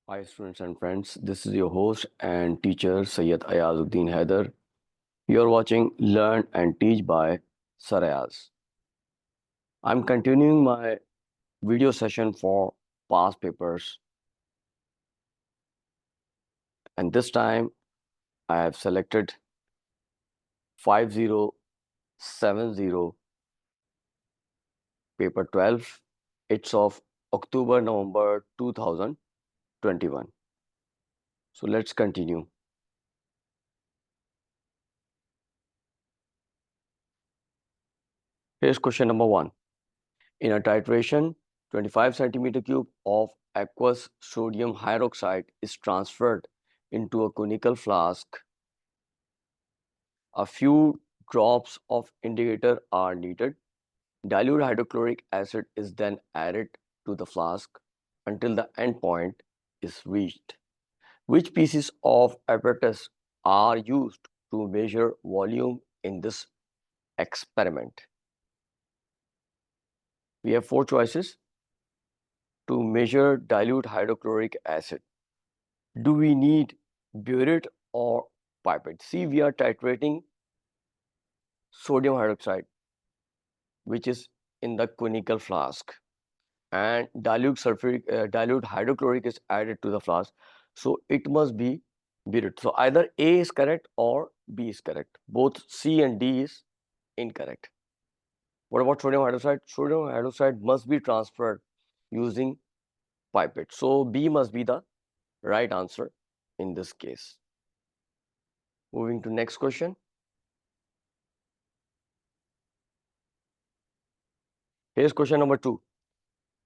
Hi students and friends, this is your host and teacher Sayyid Ayazuddin Haider. You are watching Learn and Teach by Sir Ayaz. I'm continuing my video session for past papers, and this time I have selected 5070 paper 12. It's of October-November 2021. So let's continue. Here's question number 1. In a titration, 25 centimeter cube of aqueous sodium hydroxide is transferred into a conical flask. A few drops of indicator are needed. Dilute hydrochloric acid is then added to the flask until the end point is reached. Which pieces of apparatus are used to measure volume in this experiment? We have 4 choices to measure dilute hydrochloric acid. Do we need burette or pipette? See, we are titrating sodium hydroxide, which is in the conical flask, and dilute hydrochloric is added to the flask. So it must be burette. So either A is correct or B is correct. Both C and D is incorrect. What about sodium hydroxide? Sodium hydroxide must be transferred using pipette. So B must be the right answer in this case. Moving to next question. Here's question number 2.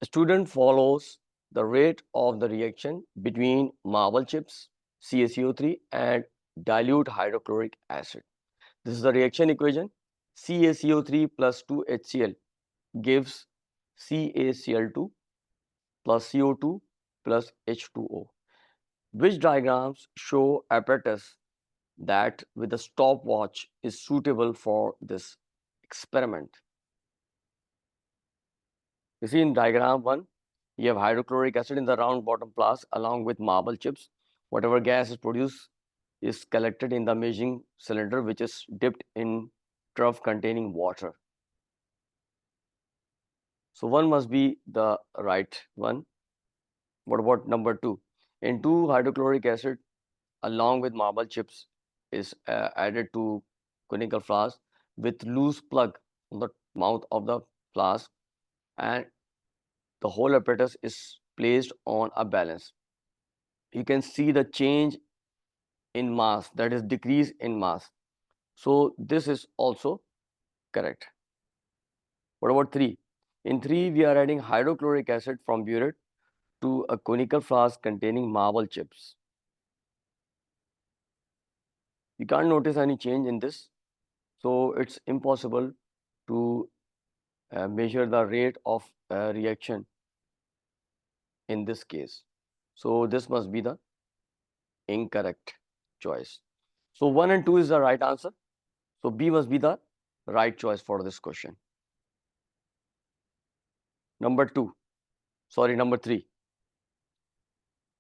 A student follows the rate of the reaction between marble chips, CaCO3 and dilute hydrochloric acid. This is the reaction equation. CaCO3 plus 2HCl gives CaCl2 plus CO2 plus H2O. Which diagrams show apparatus that with a stopwatch is suitable for this experiment? You see in diagram 1, you have hydrochloric acid in the round bottom flask along with marble chips. Whatever gas is produced is collected in the measuring cylinder, which is dipped in trough containing water. So 1 must be the right one. What about number 2? In 2, hydrochloric acid along with marble chips is added to conical flask with loose plug on the mouth of the flask, and the whole apparatus is placed on a balance. You can see the change in mass, that is decrease in mass. So this is also correct. What about 3? In 3, we are adding hydrochloric acid from burette to a conical flask containing marble chips. You can't notice any change in this, so it's impossible to measure the rate of reaction in this case. So this must be the incorrect choice. So 1 and 2 is the right answer. So B must be the right choice for this question. Number 3.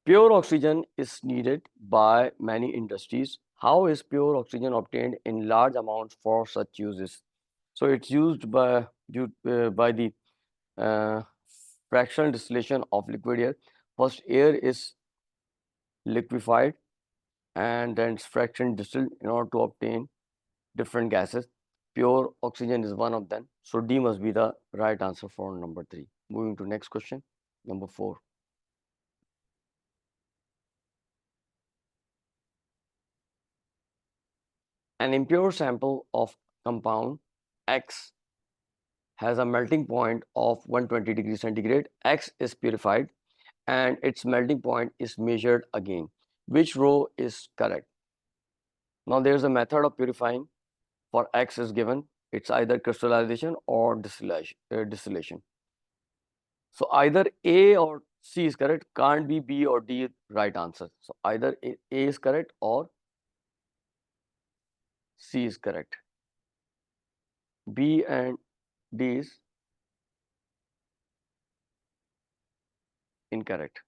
Pure oxygen is needed by many industries. How is pure oxygen obtained in large amounts for such uses? So it's used by the uh, fractional distillation of liquid air. First, air is liquefied and then it's fraction distilled in order to obtain different gases. Pure oxygen is one of them. So D must be the right answer for number 3. Moving to next question, number 4. An impure sample of compound X has a melting point of 120 degrees centigrade. X is purified and its melting point is measured again. Which row is correct? Now there's a method of purifying for X is given. It's either crystallization or distillation. So either A or C is correct, can't be B or D right answer. So either A is correct or C is correct. B and D is incorrect.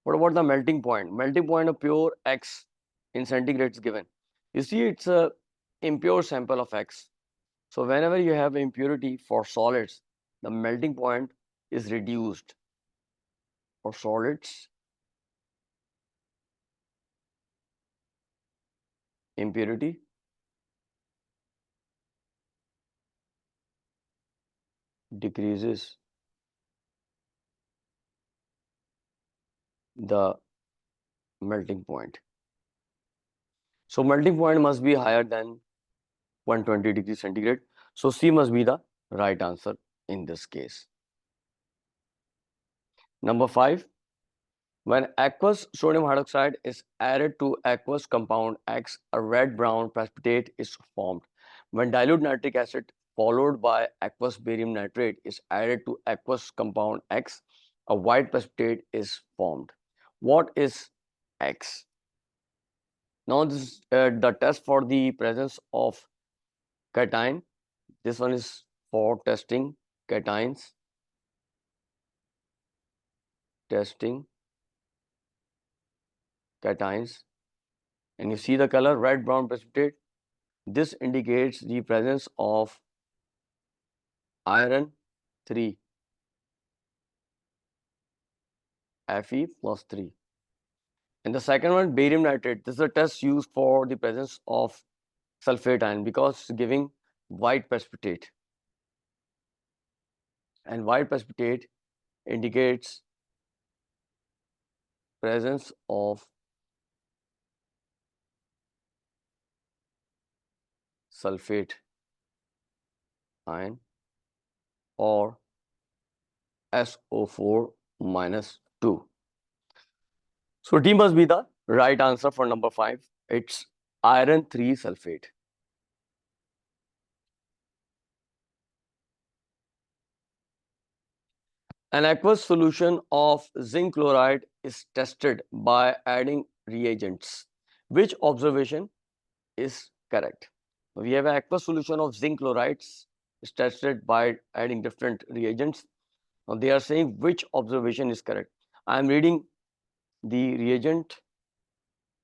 What about the melting point? Melting point of pure X in centigrade is given. You see, it's a impure sample of X. So whenever you have impurity for solids, the melting point is reduced. For solids, impurity decreases the melting point. So melting point must be higher than 120 degrees centigrade. So C must be the right answer in this case. Number 5, when aqueous sodium hydroxide is added to aqueous compound X, a red-brown precipitate is formed. When dilute nitric acid followed by aqueous barium nitrate is added to aqueous compound X, a white precipitate is formed. What is X? Now this is the test for the presence of cation. This one is for testing cations. Testing cations. And you see the color red-brown precipitate. This indicates the presence of iron 3, Fe plus 3. And the second one, barium nitrate. This is a test used for the presence of sulfate ion because it's giving white precipitate. And white precipitate indicates presence of sulfate ion or SO4 minus 2. So D must be the right answer for number 5. It's iron 3 sulfate. An aqueous solution of zinc chloride is tested by adding reagents. Which observation is correct? We have an aqueous solution of zinc chlorides is tested by adding different reagents. Now they are saying which observation is correct. I am reading the reagent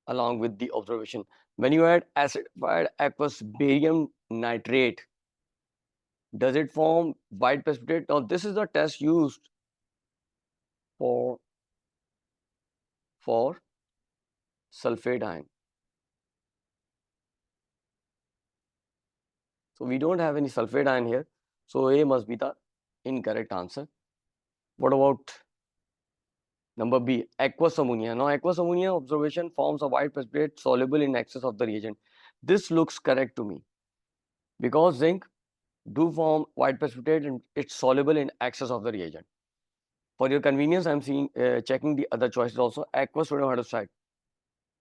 along with the observation. When you add acidified aqueous barium nitrate, does it form white precipitate? Now this is the test used for sulfate ion. So we don't have any sulfate ion here. So A must be the incorrect answer. What about number B, aqueous ammonia? Now aqueous ammonia observation forms a white precipitate soluble in excess of the reagent. This looks correct to me because zinc do form white precipitate and it's soluble in excess of the reagent. For your convenience, I am checking the other choices also. Aqueous sodium hydroxide.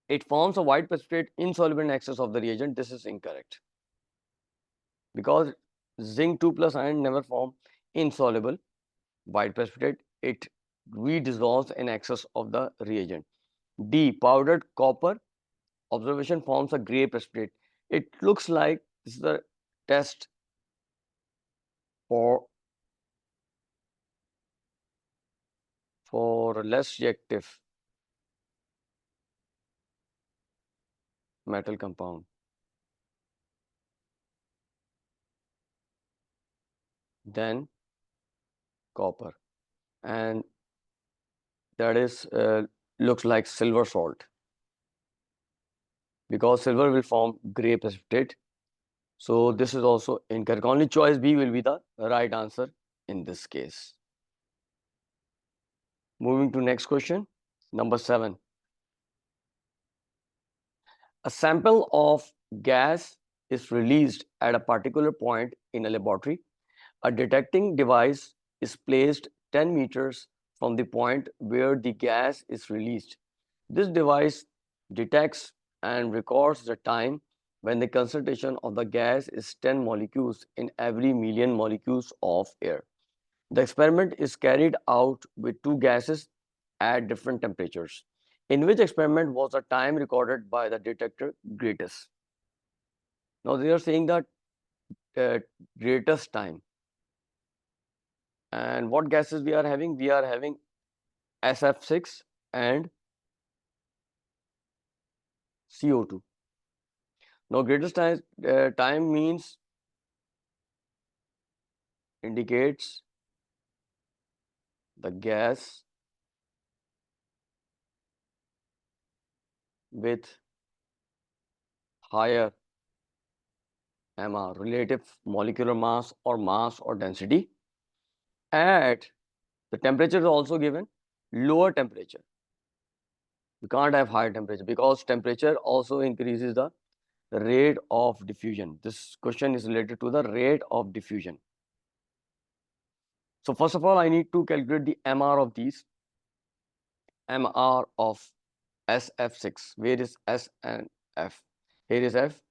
It forms a white precipitate insoluble in excess of the reagent. This is incorrect because zinc 2 plus ion never form insoluble white precipitate. It redissolves in excess of the reagent. D, powdered copper observation forms a gray precipitate. It looks like this is the test for less reactive metal compound than copper, and that is looks like silver salt because silver will form gray precipitate. So this is also incorrect. Only choice B will be the right answer in this case. Moving to next question, number 7. A sample of gas is released at a particular point in a laboratory. A detecting device is placed 10 meters from the point where the gas is released. This device detects and records the time when the concentration of the gas is 10 molecules in every million molecules of air. The experiment is carried out with two gases at different temperatures. In which experiment was the time recorded by the detector greatest? Now they are saying that greatest time. And what gases we are having? We are having SF6, and CO2. Now greatest time means indicates the gas with higher MR, relative molecular mass or density. At the temperature is also given, lower temperature. You can't have higher temperature because temperature also increases the rate of diffusion. This question is related to the rate of diffusion. So first of all, I need to calculate the MR of these. MR of SF6. Where is S and F? Here is F.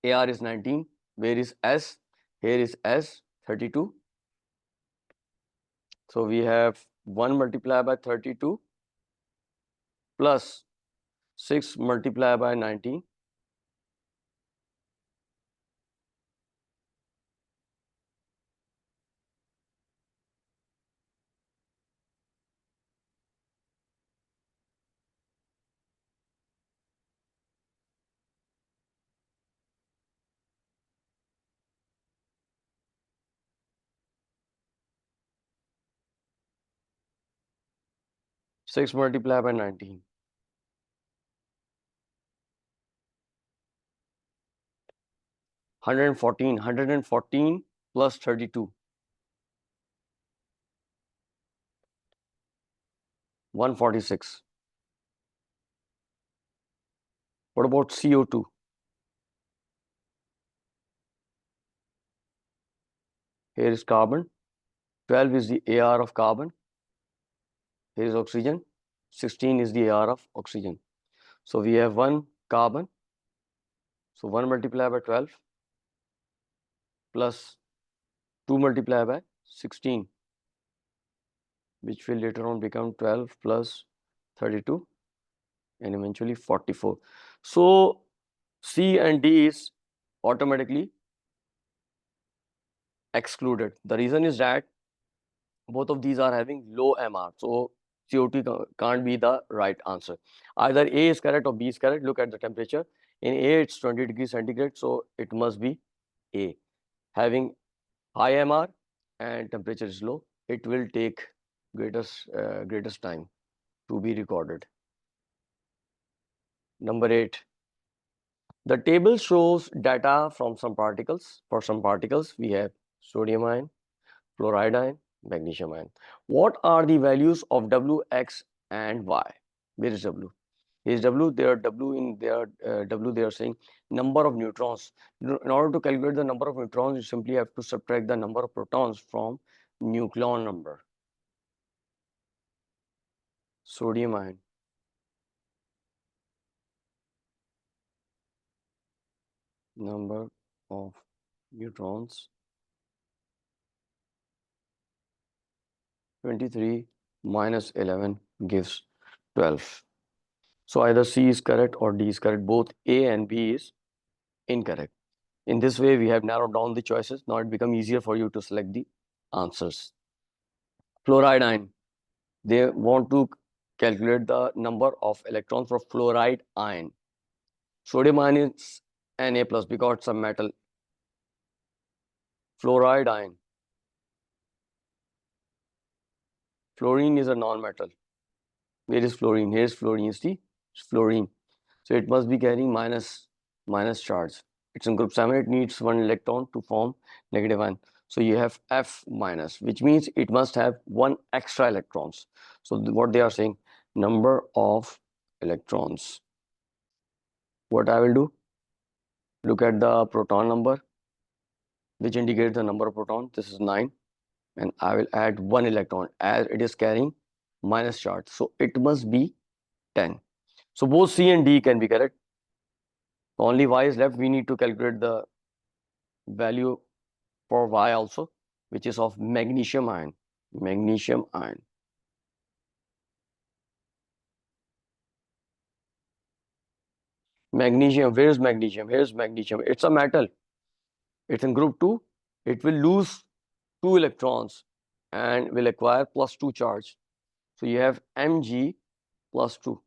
AR is 19. Where is S? Here is S, 32. So we have 1 multiplied by 32 plus 6 multiplied by 19. Six multiplied by 19. 114 plus 32. 146. What about CO2? Here is carbon. 12 is the AR of carbon. Here is oxygen. 16 is the AR of oxygen. So we have 1 carbon. So 1 multiplied by 12 plus 2 multiplied by 16, which will later on become 12 plus 32 and eventually 44. So C and D is automatically excluded. The reason is that both of these are having low MR. So CO2 can't be the right answer. Either A is correct or B is correct. Look at the temperature. In A, it's 20 degrees centigrade. So it must be A. Having high MR and temperature is low, it will take greatest time to be recorded. Number 8. The table shows data from some particles. For some particles, we have sodium ion, fluoride ion, magnesium ion. What are the values of W, X, and Y? Where is W? Here is W. There W in there. W. They are saying number of neutrons. In order to calculate the number of neutrons, you simply have to subtract the number of protons from nucleon number. Sodium ion. Number of neutrons. 23 minus 11 gives 12. So either C is correct or D is correct. Both A and B is incorrect. In this way, we have narrowed down the choices. Now it becomes easier for you to select the answers. Fluoride ion. They want to calculate the number of electrons for fluoride ion. Sodium ion is Na plus because it's a metal. Fluoride ion. Fluorine is a non-metal. Where is fluorine? Here is fluorine. Is the fluorine. So it must be carrying minus charge. It's in group 7. It needs 1 electron to form negative ion. So you have F minus, which means it must have 1 extra electrons. So what they are saying, number of electrons. What I will do? Look at the proton number, which indicates the number of protons. This is 9. And I will add 1 electron as it is carrying minus charge. So it must be 10. So both C and D can be correct. Only Y is left. We need to calculate the value for Y also, which is of magnesium ion. Magnesium ion. Magnesium, where is magnesium? Here's magnesium. It's a metal. It's in group 2. It will lose 2 electrons and will acquire +2 charge. So you have Mg plus 2.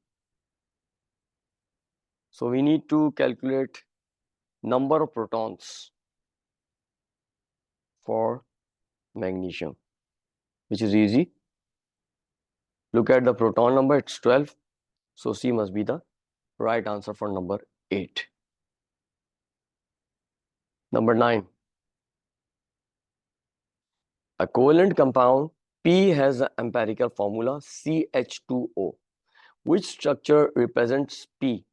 So we need to calculate number of protons for magnesium, which is easy. Look at the proton number, it's 12. So C must be the right answer for number 8. Number 9. A covalent compound P has an empirical formula CH2O. Which structure represents P?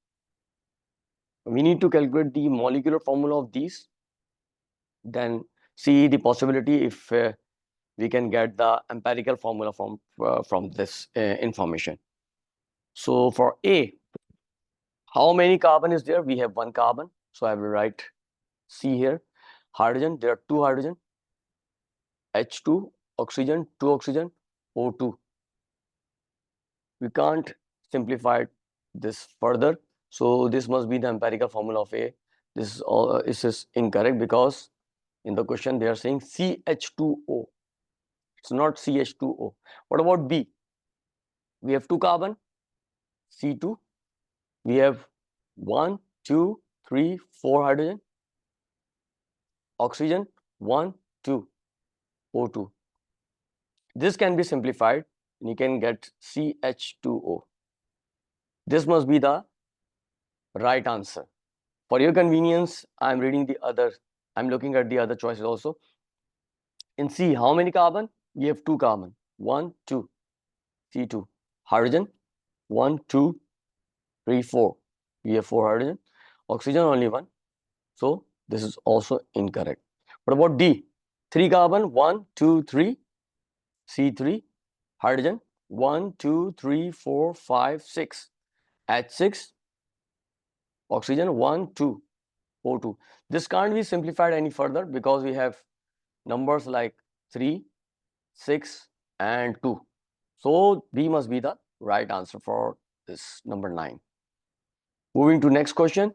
We need to calculate the molecular formula of these, then see the possibility if we can get the empirical formula from this information. So for A, how many carbon is there? We have 1 carbon, so I will write C here. Hydrogen, there are 2 hydrogen. H2, oxygen, 2 oxygen, O2. We can't simplify this further, so this must be the empirical formula of A. This is incorrect because in the question they are saying CH2O. It's not CH2O. What about B? We have 2 carbon, C2. We have 1, 2, 3, 4 hydrogen. Oxygen, 1, 2, O2. This can be simplified and you can get CH2O. This must be the right answer. For your convenience, I'm looking at the other choices also. In C, how many carbon? We have 2 carbon. 1, 2, C2. Hydrogen, 1, 2, 3, 4. We have 4 hydrogen. Oxygen, only 1. So this is also incorrect. What about D? 3 carbon, 1, 2, 3, C3. Hydrogen, 1, 2, 3, 4, 5, 6. H6. Oxygen, 1, 2, O2. This can't be simplified any further because we have numbers like 3, 6, and 2. So B must be the right answer for this number 9. Moving to next question.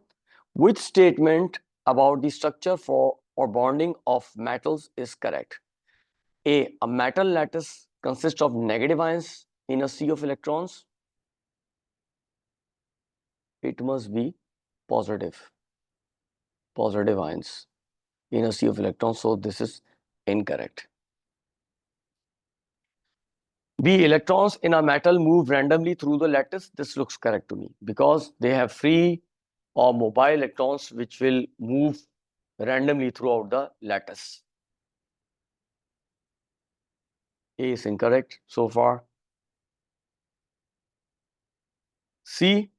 Which statement about the structure for or bonding of metals is correct? A metal lattice consists of negative ions in a sea of electrons. It must be positive ions in a sea of electrons. So this is incorrect. B, electrons in a metal move randomly through the lattice. This looks correct to me because they have free or mobile electrons which will move randomly throughout the lattice. A is incorrect so far. C,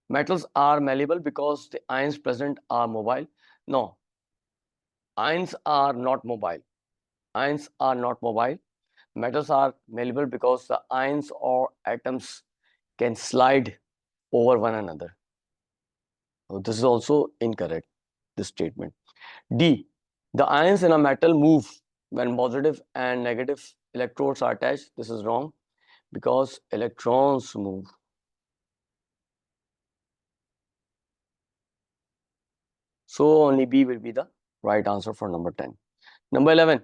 metals are malleable because the ions present are mobile. No, ions are not mobile. Ions are not mobile. Metals are malleable because the ions or atoms can slide over one another. So this is also incorrect, this statement. D, the ions in a metal move when positive and negative electrodes are attached. This is wrong because electrons move. So only B will be the right answer for number 10. Number 11,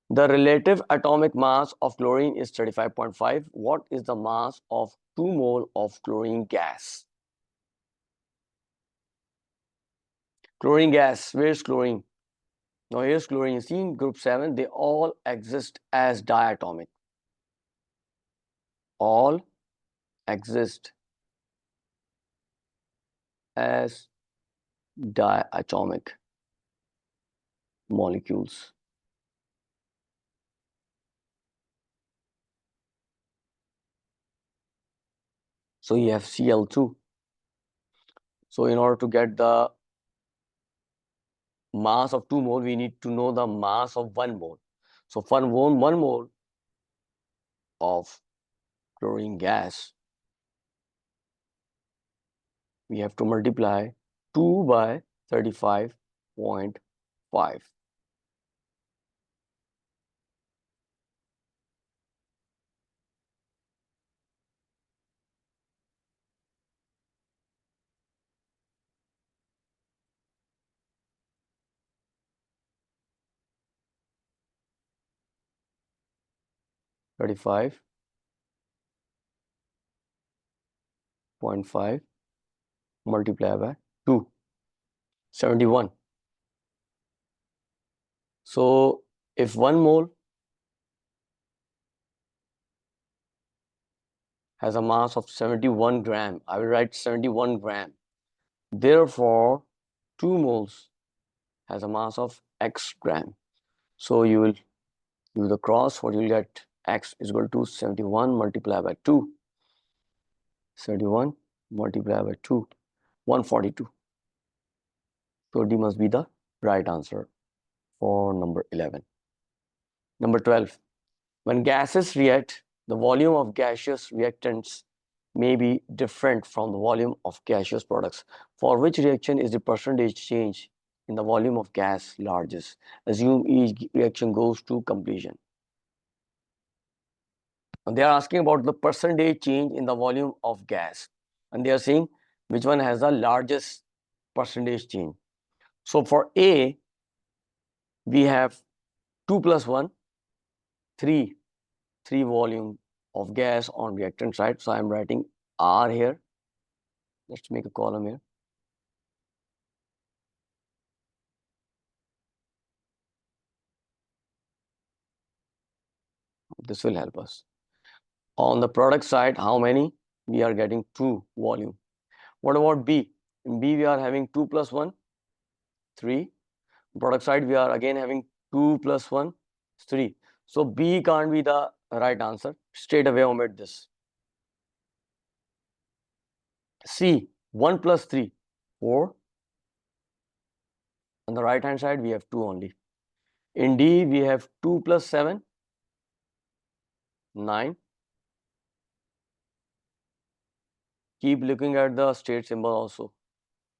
the relative atomic mass of chlorine is 35.5. What is the mass of 2 mole of chlorine gas? Chlorine gas, where is chlorine? Now here's chlorine. You see in group 7, they all exist as diatomic. All exist as diatomic molecules. So you have Cl2. So in order to get the mass of 2 mole, we need to know the mass of 1 mole. So for 1 mole of chlorine gas, we have to multiply 2 by 35.5. 0.5 multiplied by 2, 71. So if 1 mole has a mass of 71 gram, I will write 71 gram. Therefore, 2 moles has a mass of x gram. So you will do the cross, what you will get, x is equal to 71 multiplied by 2. 71 multiplied by 2, 142. So D must be the right answer for number 11. Number 12. When gases react, the volume of gaseous reactants may be different from the volume of gaseous products. For which reaction is the percentage change in the volume of gas largest? Assume each reaction goes to completion. And they are asking about the percentage change in the volume of gas. And they are saying which one has the largest percentage change. So for A, we have 2 plus 1, 3 volume of gas on reactant side. So I'm writing R here. Let's make a column here. This will help us. On the product side, how many? We are getting 2 volume. What about B? In B, we are having 2 plus 1, 3. Product side, we are again having 2 plus 1, 3. So B can't be the right answer. Straight away omit this. C, 1 plus 3, 4. On the right hand side, we have 2 only. In D, we have 2 plus 7, 9. Keep looking at the state symbol also.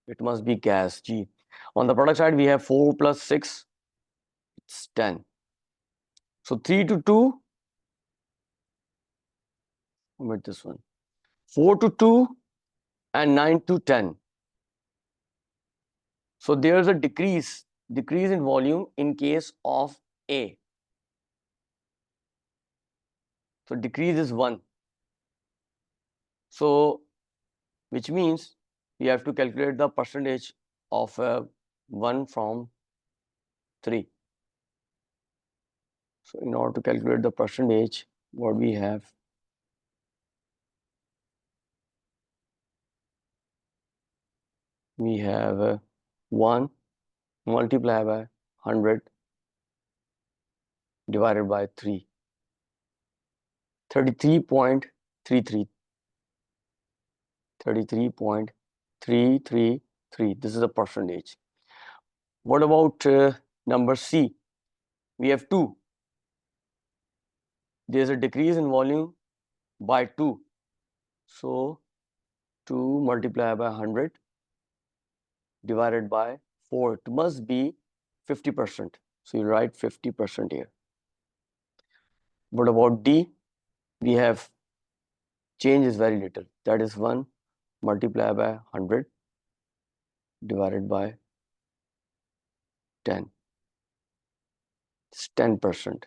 It must be gas, G. On the product side, we have 4 plus 6, it's 10. So 3 to 2, omit this one. 4 to 2 and 9 to 10. So there's a decrease in volume in case of A. So decrease is 1. So which means we have to calculate the percentage of 1 from 3. So in order to calculate the percentage, what we have, we have 1 multiplied by 100 divided by 3. 33.33. 33.333. This is a percentage. What about number C? We have 2. There's a decrease in volume by 2. So 2 multiplied by 100 divided by 4. It must be 50%. So you write 50% here. What about D? We have change is very little. That is 1 multiplied by 100 divided by 10. It's 10%.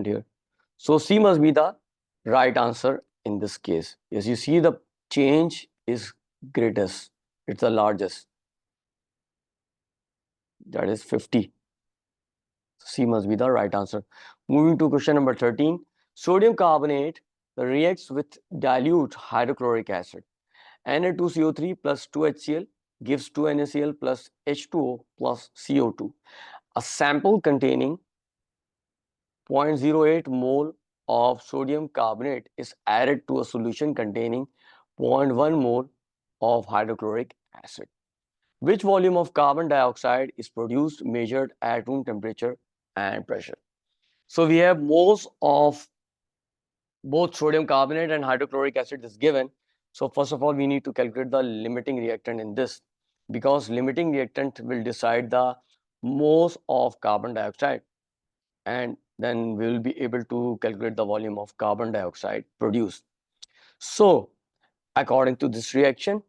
Here. So C must be the right answer in this case. Yes, you see the change is greatest. It's the largest. That is 50. C must be the right answer. Moving to question number 13. Sodium carbonate reacts with dilute hydrochloric acid. Na2CO3 plus 2HCl gives 2NaCl plus H2O plus CO2. A sample containing 0.08 mole of sodium carbonate is added to a solution containing 0.1 mole of hydrochloric acid. Which volume of carbon dioxide is produced measured at room temperature and pressure? So we have moles of both sodium carbonate and hydrochloric acid is given. So first of all, we need to calculate the limiting reactant in this, because limiting reactant will decide the moles of carbon dioxide, and then we will be able to calculate the volume of carbon dioxide produced. So according to this reaction,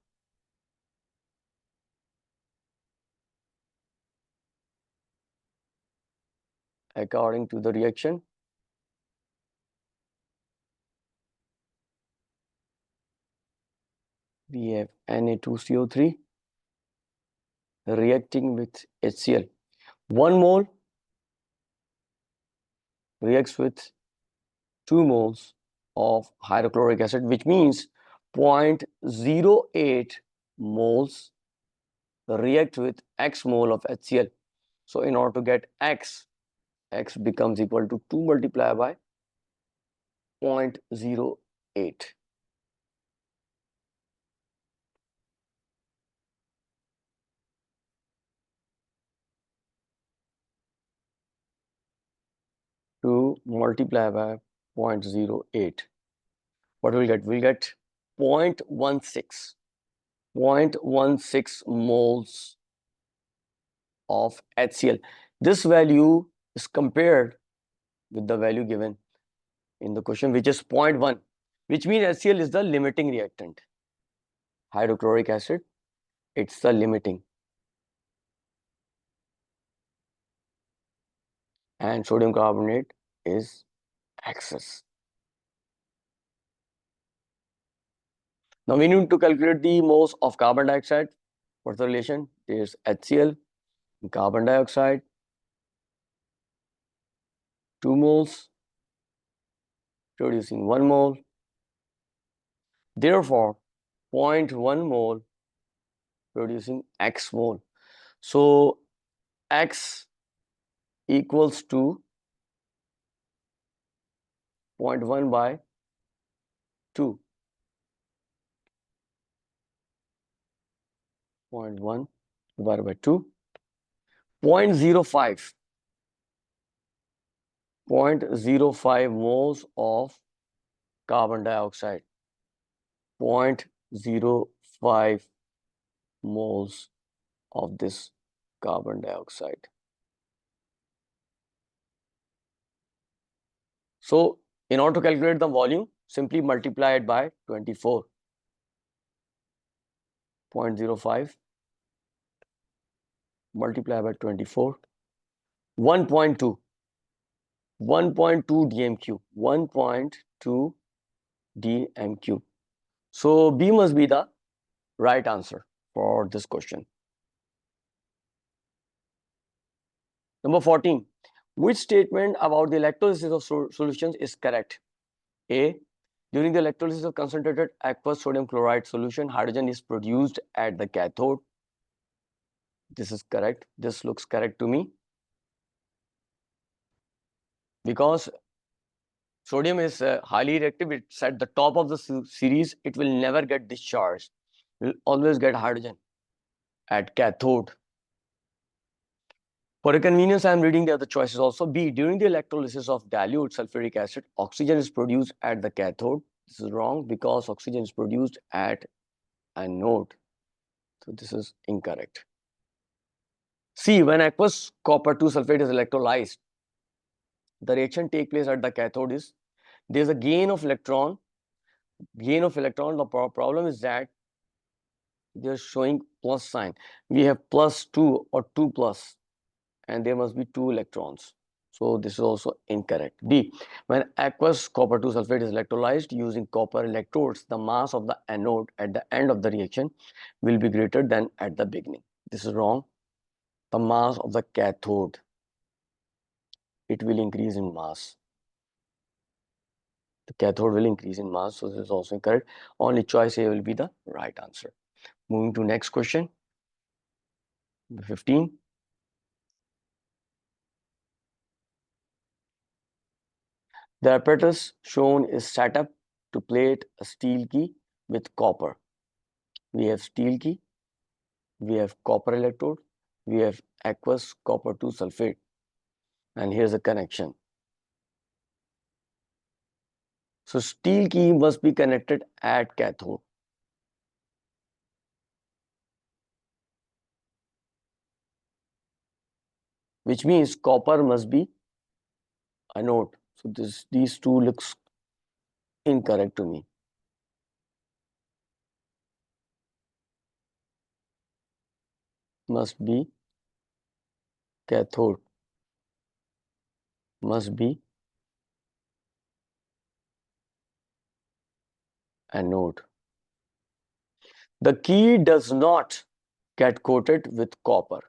according to the reaction. We have Na2CO3 reacting with HCl. 1 mole reacts with 2 moles of hydrochloric acid, which means 0.08 moles react with X mole of HCl. So in order to get X becomes equal to 2 multiplied by 0.08. To multiply by 0.08. What we'll get? We'll get 0.16. 0.16 moles of HCl. This value is compared with the value given in the question, which is 0.1, which means HCl is the limiting reactant. Hydrochloric acid, it's the limiting. And sodium carbonate is excess. Now we need to calculate the moles of carbon dioxide. What's the relation? There's HCl and carbon dioxide. 2 moles producing 1 mole. Therefore, 0.1 mole producing X mole. So X equals to 0.1 by 2. 0.1 divided by 2. 0.05. 0.05 moles of carbon dioxide. 0.05 moles of this carbon dioxide. So in order to calculate the volume, simply multiply it by 24. 0.05 multiply by 24. 1.2. 1.2 dmq. 1.2 dmq. So B must be the right answer for this question. Number 14. Which statement about the electrolysis of solutions is correct? A. During the electrolysis of concentrated aqueous sodium chloride solution, hydrogen is produced at the cathode. This is correct. This looks correct to me. Because sodium is highly reactive, it's at the top of the series, it will never get discharged. It will always get hydrogen at cathode. For a convenience, I am reading the other choices also. B. During the electrolysis of dilute sulfuric acid, oxygen is produced at the cathode. This is wrong because oxygen is produced at anode. So this is incorrect. C. When aqueous copper 2 sulfate is electrolyzed, the reaction take place at the cathode is there's a gain of electron. Gain of electron. The problem is that they're showing plus sign. We have +2 or 2 plus, and there must be 2 electrons. So this is also incorrect. D. When aqueous copper 2 sulfate is electrolyzed using copper electrodes, the mass of the anode at the end of the reaction will be greater than at the beginning. This is wrong. The mass of the cathode, it will increase in mass. The cathode will increase in mass, so this is also incorrect. Only choice A will be the right answer. Moving to next question, 15. The apparatus shown is set up to plate a steel key with copper. We have steel key, we have copper electrode, we have aqueous copper 2 sulfate, and here's a connection. So steel key must be connected at cathode. Which means copper must be anode. So these two looks incorrect to me. Must be cathode. must be anode. The key does not get coated with copper.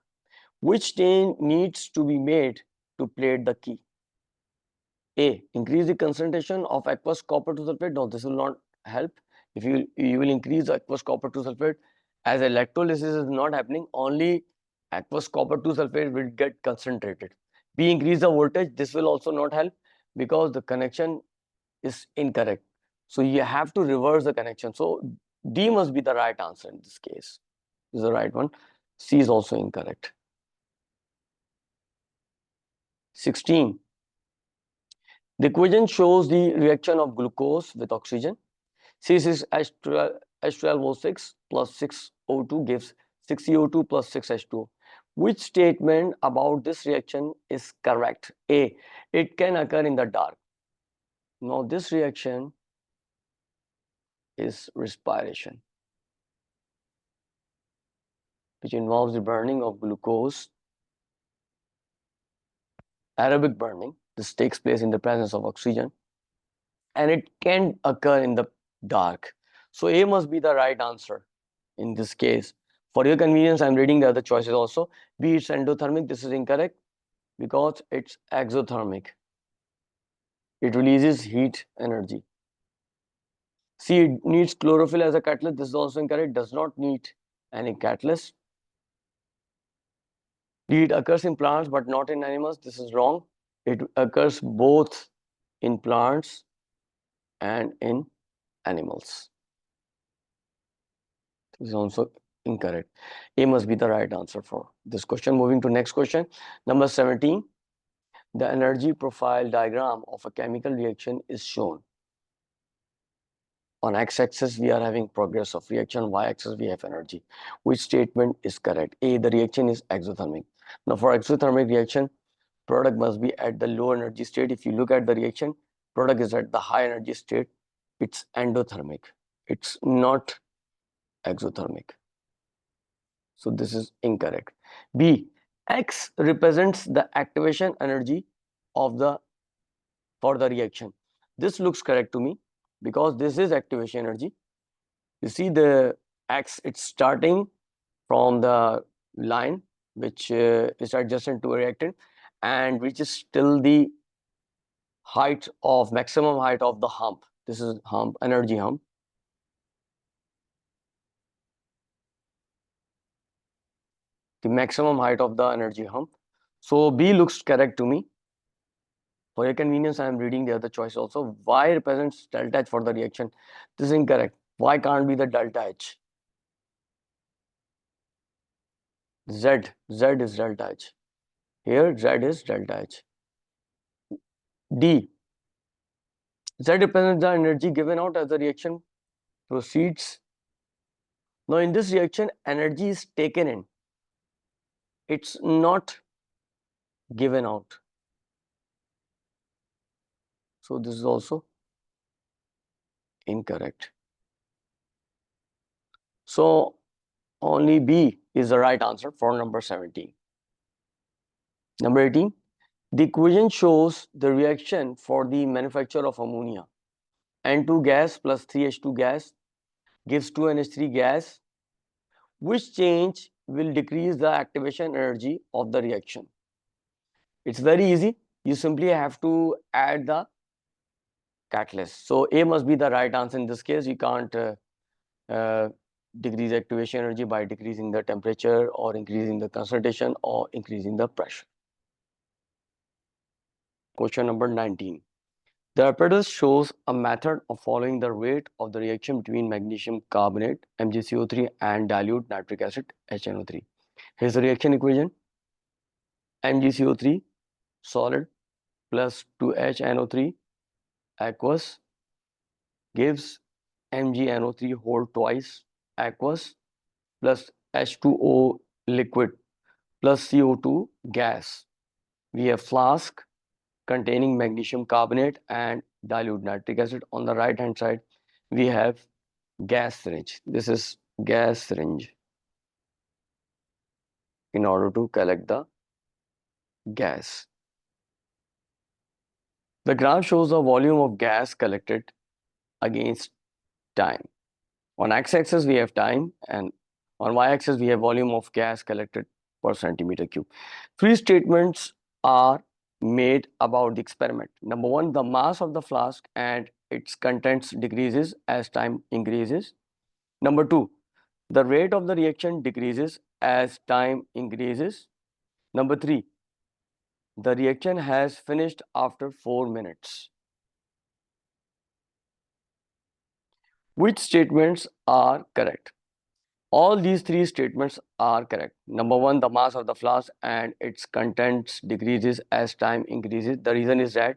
Which stain needs to be made to plate the key? A. Increase the concentration of aqueous copper to sulfate. No, this will not help. If you will increase the aqueous copper to sulfate, as electrolysis is not happening, only aqueous copper to sulfate will get concentrated. B. Increase the voltage. This will also not help because the connection is incorrect. So you have to reverse the connection. So D must be the right answer in this case. This is the right one. C is also incorrect. 16. The equation shows the reaction of glucose with oxygen. C6H12O6 plus 6O2 gives 6CO2 plus 6H2O. Which statement about this reaction is correct? A. It can occur in the dark. Now this reaction is respiration, which involves the burning of glucose, aerobic burning. This takes place in the presence of oxygen, and it can occur in the dark. So A must be the right answer in this case. For your convenience, I'm reading the other choices also. B, it's endothermic. This is incorrect because it's exothermic. It releases heat energy. C, it needs chlorophyll as a catalyst. This is also incorrect. Does not need any catalyst. D, it occurs in plants but not in animals. This is wrong. It occurs both in plants and in animals. This is also incorrect. A must be the right answer for this question. Moving to next question, number 17. The energy profile diagram of a chemical reaction is shown. On x-axis, we are having progress of reaction. Y-axis, we have energy. Which statement is correct? A, the reaction is exothermic. Now, for exothermic reaction, product must be at the low energy state. If you look at the reaction, product is at the high energy state. It's endothermic. It's not exothermic. So this is incorrect. B, X represents the activation energy of the for the reaction. This looks correct to me because this is activation energy. You see the X, it's starting from the line which is adjacent to a reactant and which is still the height of maximum height of the hump. This is hump, energy hump. The maximum height of the energy hump. So B looks correct to me. For your convenience, I am reading the other choice also. Y represents delta H for the reaction. This is incorrect. Y can't be the delta H. Z is delta H. Here Z is delta H. D, Z represents the energy given out as the reaction proceeds. Now in this reaction, energy is taken in. It's not given out. So this is also incorrect. So only B is the right answer for number 17. Number 18. The equation shows the reaction for the manufacture of ammonia. N2 gas plus 3H2 gas gives 2NH3 gas. Which change will decrease the activation energy of the reaction? It's very easy. You simply have to add the catalyst. So A must be the right answer in this case. You can't decrease activation energy by decreasing the temperature or increasing the concentration or increasing the pressure. Question number 19. The apparatus shows a method of following the rate of the reaction between magnesium carbonate MgCO3 and dilute nitric acid HNO3. Here's the reaction equation. MgCO3 solid plus 2HNO3 aqueous gives MgNO3 whole twice aqueous plus H2O liquid plus CO2 gas. We have flask containing magnesium carbonate and dilute nitric acid. On the right hand side, we have gas syringe. This is gas syringe in order to collect the gas. The graph shows the volume of gas collected against time. On x-axis we have time, and on y-axis we have volume of gas collected per centimeter cube. Three statements are made about the experiment. Number one, the mass of the flask and its contents decreases as time increases. Number two, the rate of the reaction decreases as time increases. Number three, the reaction has finished after 4 minutes. Which statements are correct? All these three statements are correct. Number one, the mass of the flask and its contents decreases as time increases. The reason is that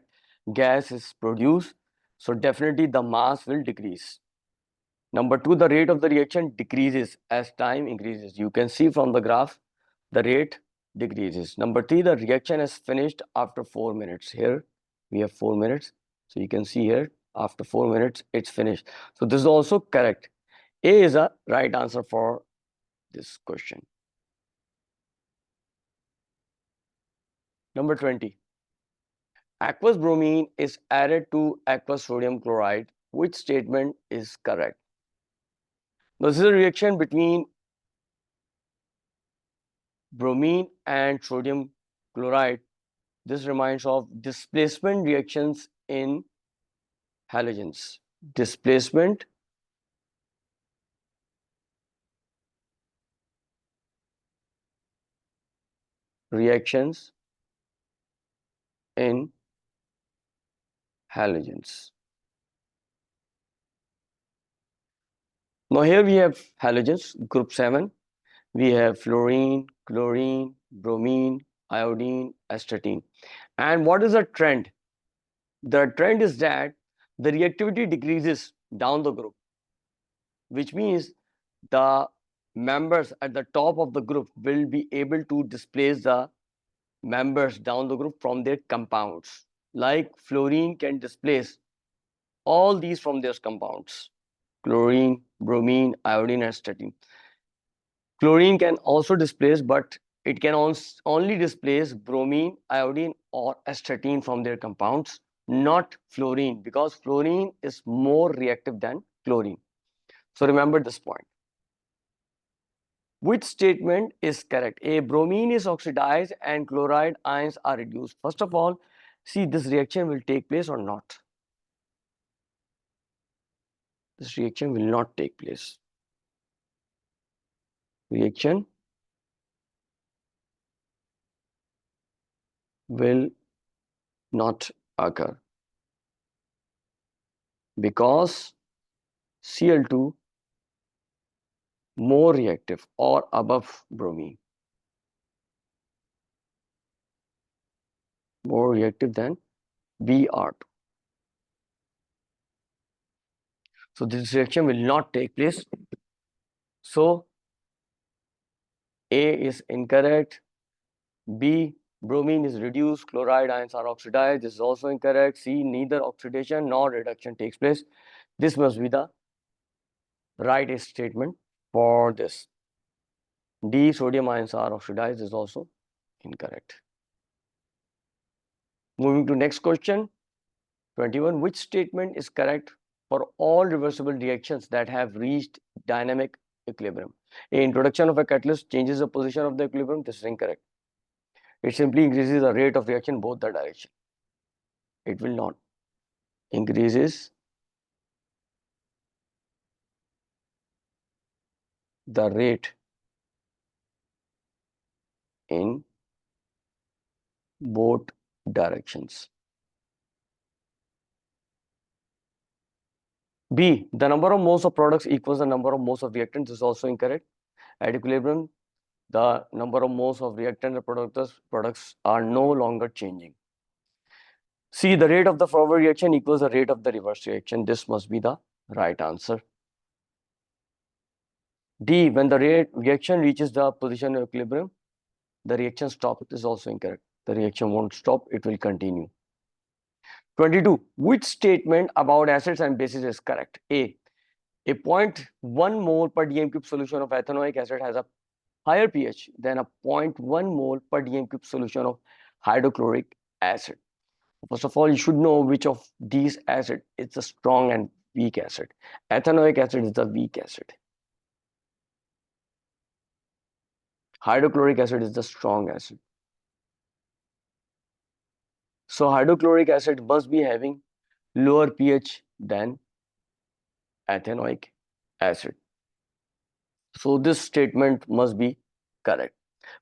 gas is produced, so definitely the mass will decrease. Number two, the rate of the reaction decreases as time increases. You can see from the graph, the rate decreases. Number three, the reaction is finished after 4 minutes. Here we have 4 minutes. So you can see here, after 4 minutes, it's finished. So this is also correct. A is a right answer for this question. Number 20. Aqueous bromine is added to aqueous sodium chloride. Which statement is correct? This is a reaction between bromine and sodium chloride. This reminds of displacement reactions in halogens. Displacement reactions in halogens. Now here we have halogens, group 7. We have fluorine, chlorine, bromine, iodine, astatine. And what is the trend? The trend is that the reactivity decreases down the group, which means the members at the top of the group will be able to displace the members down the group from their compounds. Like fluorine can displace all these from their compounds: chlorine, bromine, iodine, and astatine. Chlorine can also displace, but it can only displace bromine, iodine, or astatine from their compounds, not fluorine, because fluorine is more reactive than chlorine. So remember this point. Which statement is correct? A, bromine is oxidized and chloride ions are reduced. First of all, see, this reaction will take place or not. This reaction will not take place. Reaction will not occur because Cl2 more reactive or above bromine, more reactive than Br2. So this reaction will not take place. So A is incorrect. B, bromine is reduced, chloride ions are oxidized. This is also incorrect. C, neither oxidation nor reduction takes place. This must be the right statement for this. D, sodium ions are oxidized, is also incorrect. Moving to next question, 21. Which statement is correct for all reversible reactions that have reached dynamic equilibrium? A, introduction of a catalyst changes the position of the equilibrium. This is incorrect. It simply increases the rate of reaction both the direction. It will not. Increases the rate in both directions. B, the number of moles of products equals the number of moles of reactants. Is also incorrect. At equilibrium, the number of moles of reactant and products are no longer changing. C, the rate of the forward reaction equals the rate of the reverse reaction. This must be the right answer. D, when the reaction reaches the position of equilibrium, the reaction stops. It is also incorrect. The reaction won't stop, it will continue. 22. Which statement about acids and bases is correct? A 0.1 mole per dm cube solution of ethanoic acid has a higher pH than a 0.1 mole per dm cube solution of hydrochloric acid. First of all, you should know which of these acid is the strong and weak acid. Ethanoic acid is the weak acid. Hydrochloric acid is the strong acid. So hydrochloric acid must be having lower pH than ethanoic acid. So this statement must be correct.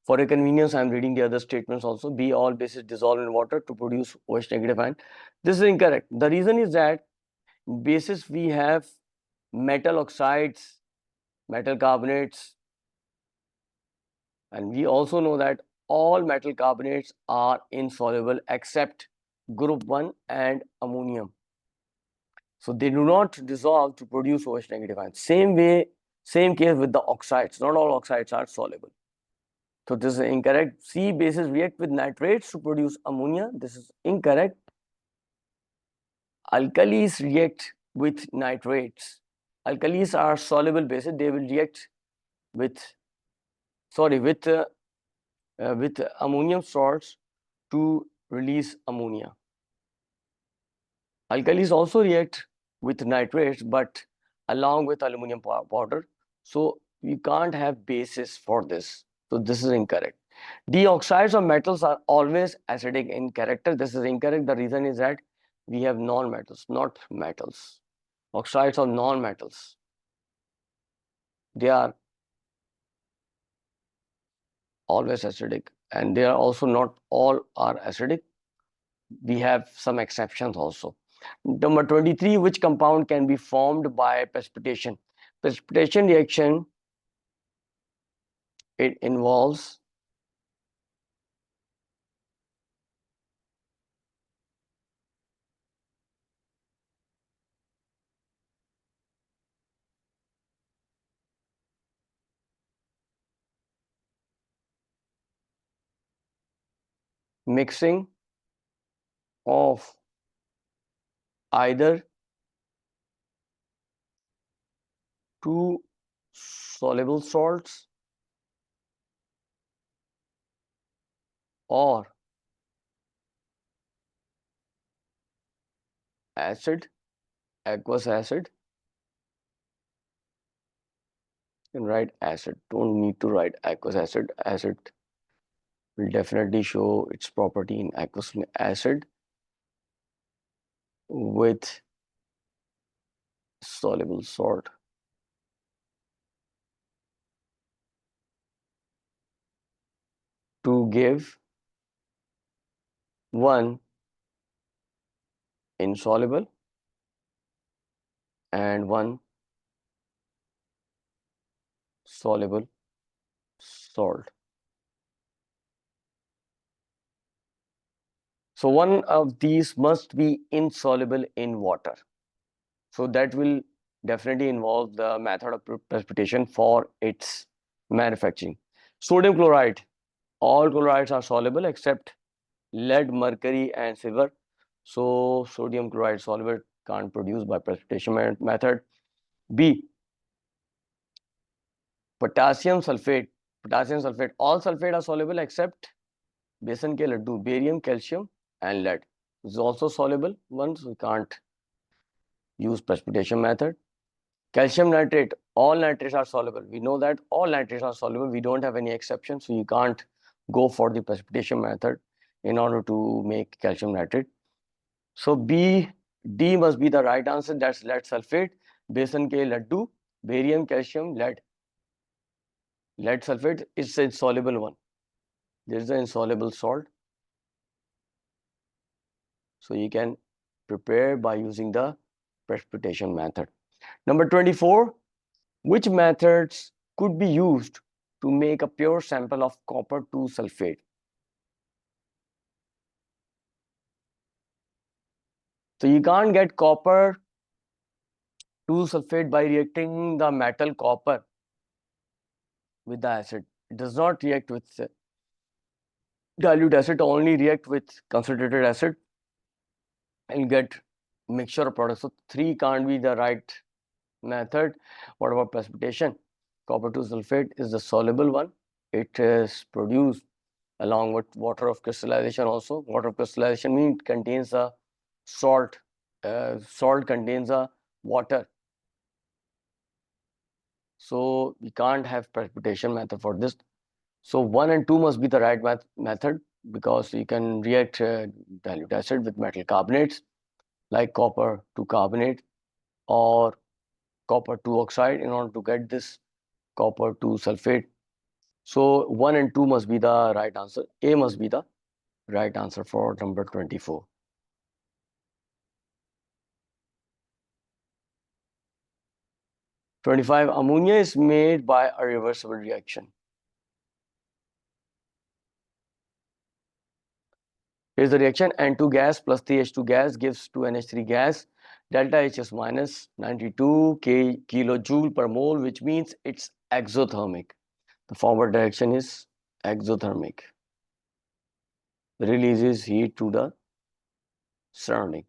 For your convenience, I am reading the other statements also. B, all bases dissolve in water to produce OH negative ion. This is incorrect. The reason is that bases we have metal oxides, metal carbonates, and we also know that all metal carbonates are insoluble except group 1 and ammonium. So they do not dissolve to produce OH negative ion. Same way, same case with the oxides. Not all oxides are soluble. So this is incorrect. C, bases react with nitrates to produce ammonia. This is incorrect. Alkalis react with nitrates. Alkalis are soluble bases. They will react with ammonium salts to release ammonia. Alkalis also react with nitrates, but along with aluminum powder. So you can't have bases for this. So this is incorrect. D, oxides of metals are always acidic in character. This is incorrect. The reason is that we have non-metals, not metals. Oxides of non-metals, they are always acidic, and they are also not all are acidic. We have some exceptions also. Number 23, which compound can be formed by precipitation? Precipitation reaction, it involves mixing of either two soluble salts or acid, aqueous acid. You can write acid, don't need to write aqueous acid. Acid will definitely show its property in aqueous acid with soluble salt. To give one insoluble and one soluble salt. So one of these must be insoluble in water. So that will definitely involve the method of precipitation for its manufacturing. Sodium chloride, all chlorides are soluble except lead, mercury, and silver. So sodium chloride soluble can't produce by precipitation method. B, potassium sulfate. Potassium sulfate, all sulfate are soluble except besan ke laddu, barium, calcium, and lead. This is also soluble ones. We can't use precipitation method. Calcium nitrate, all nitrates are soluble. We know that all nitrates are soluble. We don't have any exception, so you can't go for the precipitation method in order to make calcium nitrate. So B, D must be the right answer. That's lead sulfate, besan ke laddu, barium, calcium, lead. Lead sulfate is a insoluble one. There is an insoluble salt. So you can prepare by using the precipitation method. Number 24, which methods could be used to make a pure sample of copper 2 sulfate? So you can't get copper 2 sulfate by reacting the metal copper with the acid. It does not react with dilute acid, only react with concentrated acid and get mixture of products. So 3 can't be the right method. What about precipitation? Copper 2 sulfate is the soluble one. It is produced along with water of crystallization also. Water of crystallization means it contains a salt. Salt contains a water. So we can't have precipitation method for this. So 1 and 2 must be the right method, because you can react dilute acid with metal carbonates like copper to carbonate or copper to oxide in order to get this copper to sulfate. So 1 and 2 must be the right answer. A must be the right answer for number 24. 25. Ammonia is made by a reversible reaction. Here's the reaction. N2 gas plus 3H2 gas gives 2NH3 gas. Delta H is minus 92 kilojoule per mole, which means it's exothermic. The forward direction is exothermic. Releases heat to the surrounding.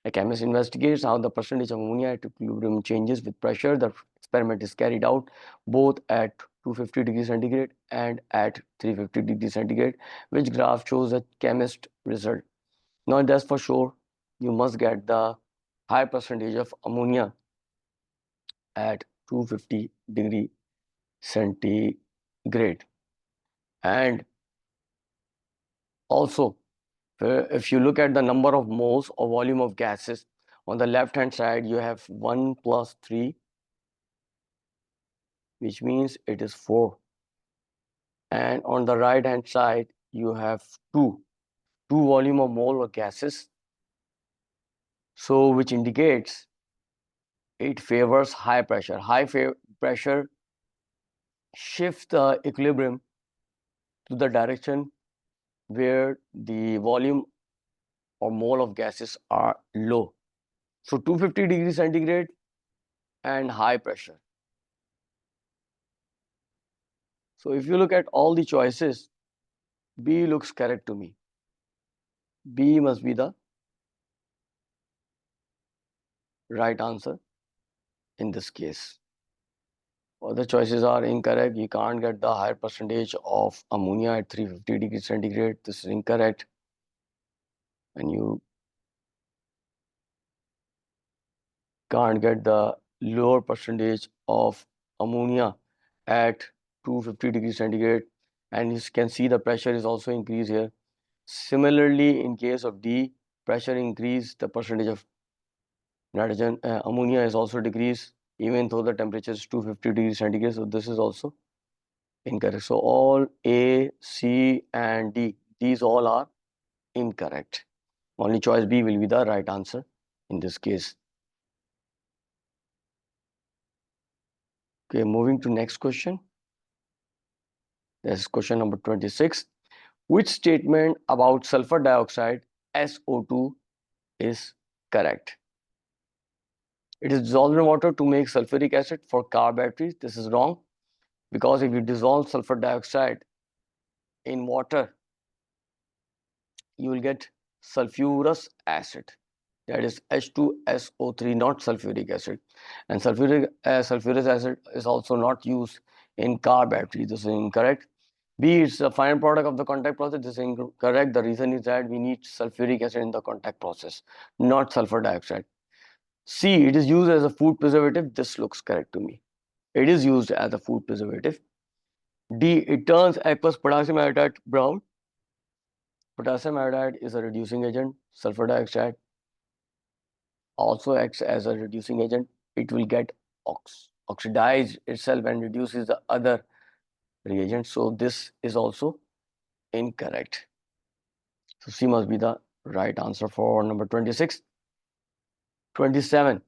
A chemist investigates how the percentage of ammonia at equilibrium changes with pressure. The experiment is carried out both at 250 degrees centigrade and at 350 degrees centigrade, which graph shows a chemist result. Now that's for sure, you must get the high percentage of ammonia at 250 degree centigrade. And also, if you look at the number of moles or volume of gases, on the left hand side you have 1 plus 3, which means it is 4. And on the right hand side you have 2 volume of mole of gases, so which indicates it favors high pressure. High pressure shifts the equilibrium to the direction where the volume or mole of gases are low. So 250 degrees centigrade and high pressure. So if you look at all the choices, B looks correct to me. B must be the right answer in this case. Other choices are incorrect. You can't get the higher percentage of ammonia at 350 degrees centigrade. This is incorrect. And you can't get the lower percentage of ammonia at 250 degrees centigrade. And you can see the pressure is also increased here. Similarly, in case of D, pressure increase, the percentage of nitrogen ammonia is also decreased, even though the temperature is 250 degrees centigrade. So this is also incorrect. So all A, C, and D, these all are incorrect. Only choice B will be the right answer in this case. Okay, moving to next question. This is question number 26. Which statement about sulfur dioxide, SO2, is correct? It is dissolved in water to make sulfuric acid for car batteries. This is wrong, because if you dissolve sulfur dioxide in water, you will get sulfurous acid. That is H2SO3, not sulfuric acid. And sulfurous acid is also not used in car batteries. This is incorrect. B is a final product of the contact process. This is incorrect. The reason is that we need sulfuric acid in the contact process, not sulfur dioxide. C, it is used as a food preservative. This looks correct to me. It is used as a food preservative. D, it turns aqueous potassium iodide brown. Potassium iodide is a reducing agent. Sulfur dioxide also acts as a reducing agent. It will get oxidized itself and reduces the other reagents. So this is also incorrect. So C must be the right answer for number 26. 27.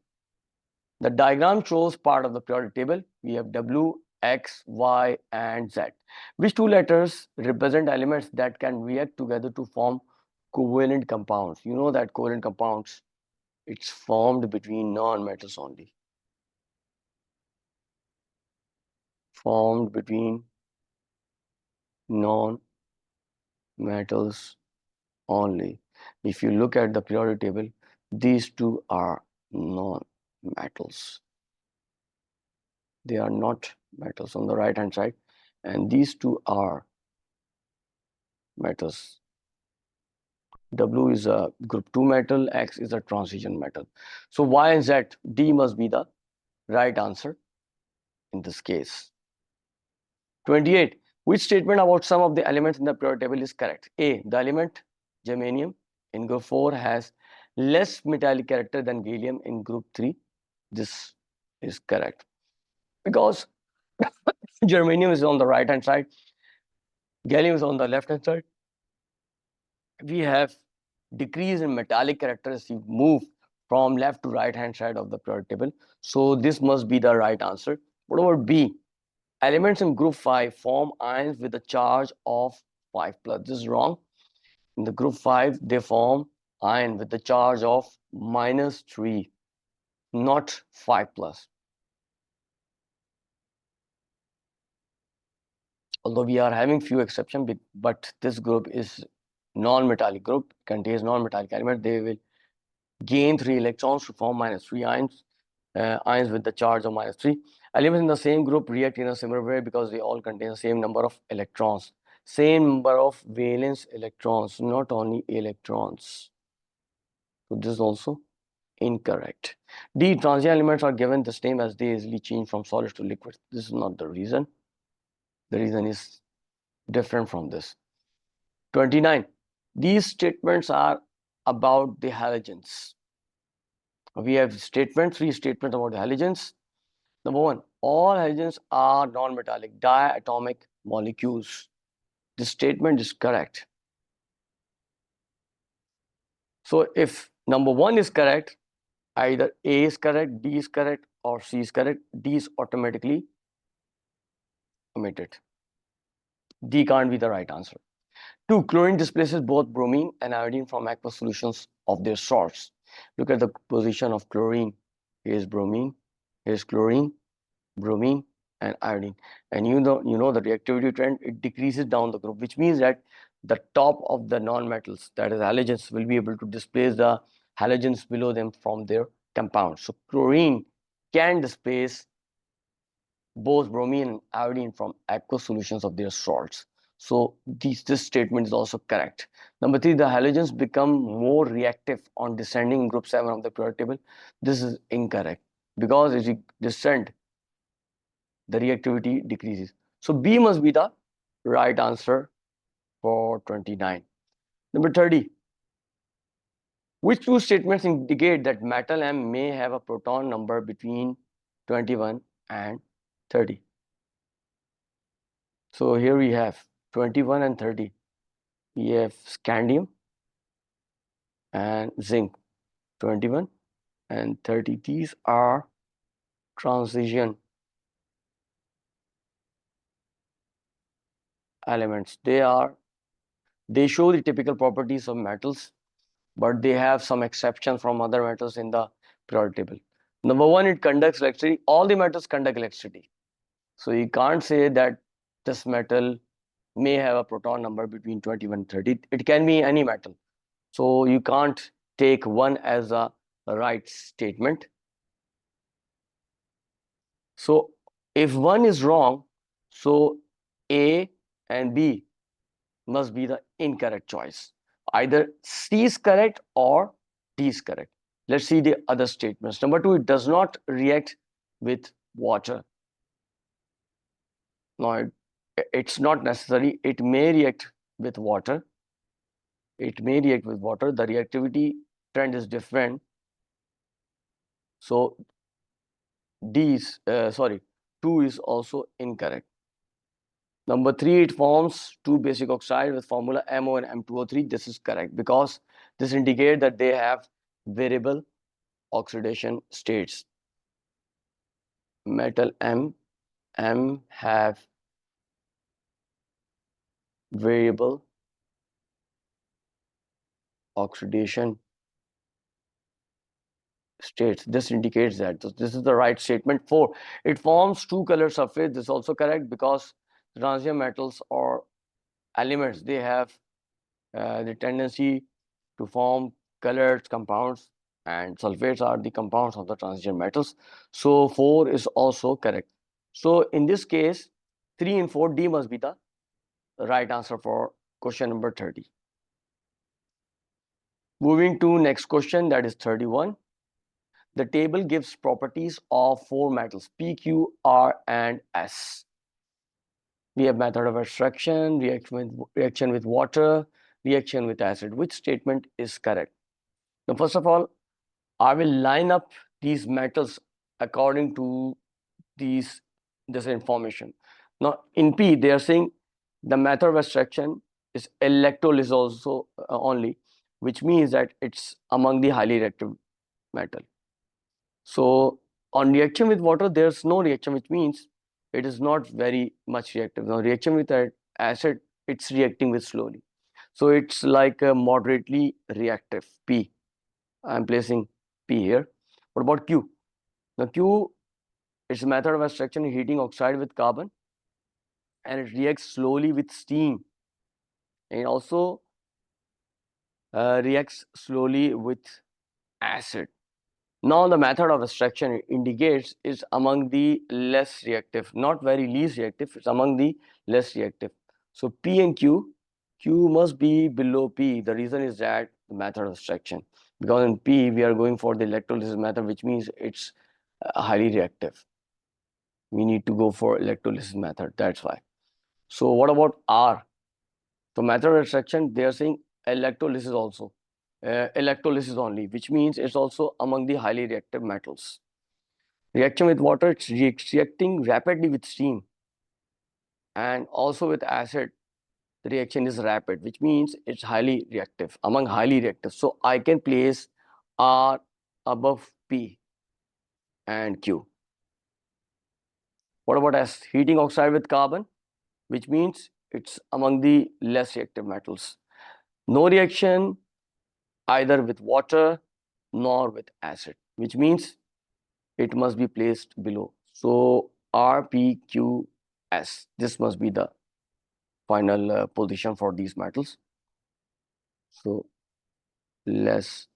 The diagram shows part of the periodic table. We have W, X, Y, and Z. Which two letters represent elements that can react together to form covalent compounds? You know that covalent compounds, it's formed between non-metals only. Formed between non-metals only. If you look at the periodic table, these two are non-metals. They are not metals on the right hand side, and these two are metals. W is a group 2 metal, X is a transition metal. So Y and Z, D must be the right answer in this case. 28. Which statement about some of the elements in the periodic table is correct? A. The element germanium in group 4 has less metallic character than gallium in group 3. This is correct. Because germanium is on the right hand side, gallium is on the left hand side. We have decrease in metallic characters. You move from left to right hand side of the periodic table. So this must be the right answer. What about B? Elements in group 5 form ions with a charge of 5 plus. This is wrong. In the group 5, they form ion with the charge of -3, not 5 plus. Although we are having few exceptions, but this group is non-metallic group, contains non-metallic element. They will gain 3 electrons to form -3 ions, ions with the charge of -3. Elements in the same group react in a similar way because they all contain the same number of electrons, same number of valence electrons, not only electrons. So this is also incorrect. D. Transient elements are given the name as they easily change from solids to liquids. This is not the reason. The reason is different from this. 29. These statements are about the halogens. We have statements, 3 statements about the halogens. Number 1, all halogens are non-metallic, diatomic molecules. This statement is correct. So if number 1 is correct, either A is correct, B is correct, or C is correct. D is automatically omitted. D can't be the right answer. 2, chlorine displaces both bromine and iodine from aqueous solutions of their salts. Look at the position of chlorine. Here's bromine, here's chlorine, bromine, and iodine. And you know the reactivity trend, it decreases down the group, which means that the top of the non-metals, that is halogens, will be able to displace the halogens below them from their compounds. So chlorine can displace both bromine and iodine from aqueous solutions of their salts. So this statement is also correct. Number 3, the halogens become more reactive on descending in group 7 of the periodic table. This is incorrect because as you descend, the reactivity decreases. So B must be the right answer for 29. Number 30. Which 2 statements indicate that metal M may have a proton number between 21 and 30? So here we have 21 and 30. We have scandium and zinc. 21 and 30. These are transition elements. They show the typical properties of metals, but they have some exceptions from other metals in the periodic table. Number 1, it conducts electricity. All the metals conduct electricity. So you can't say that this metal may have a proton number between 21 and 30. It can be any metal. So you can't take one as a right statement. So if one is wrong, so A and B must be the incorrect choice. Either C is correct or D is correct. Let's see the other statements. Number 2, it does not react with water. No, it's not necessary. It may react with water. It may react with water. The reactivity trend is different. So D is, 2 is also incorrect. Number 3, it forms 2 basic oxide with formula MO and M2O3. This is correct because this indicates that they have variable oxidation states. Metal M have variable oxidation states. This indicates that. So this is the right statement. 4, it forms 2 color surface. This is also correct because transition metals or elements, they have the tendency to form colored compounds, and sulfates are the compounds of the transition metals. So 4 is also correct. So in this case, 3 and 4, D must be the right answer for question number 30. Moving to next question, that is 31. The table gives properties of 4 metals P, Q, R, and S. We have method of extraction, reaction with water, reaction with acid. Which statement is correct? Now, first of all, I will line up these metals according to this information. Now, in P, they are saying the method of extraction is electrolysis also only, which means that it's among the highly reactive metal. So on reaction with water, there's no reaction, which means it is not very much reactive. Now reaction with acid, it's reacting with slowly. So it's like a moderately reactive, P. I'm placing P here. What about Q? Now Q, it's a method of extraction heating oxide with carbon, and it reacts slowly with steam. And it also reacts slowly with acid. Now the method of extraction indicates is among the less reactive, not very least reactive, it's among the less reactive. So P and Q must be below P. The reason is that the method of extraction, because in P we are going for the electrolysis method, which means it's highly reactive. We need to go for electrolysis method, that's why. So what about R? So method of extraction, they are saying electrolysis also. Electrolysis only, which means it's also among the highly reactive metals. Reaction with water, it's reacting rapidly with steam, and also with acid, the reaction is rapid, which means it's highly reactive, among highly reactive. So I can place R above P and Q. What about S? Heating oxide with carbon, which means it's among the less reactive metals. No reaction either with water nor with acid, which means it must be placed below. So RPQS, this must be the final position for these metals. So less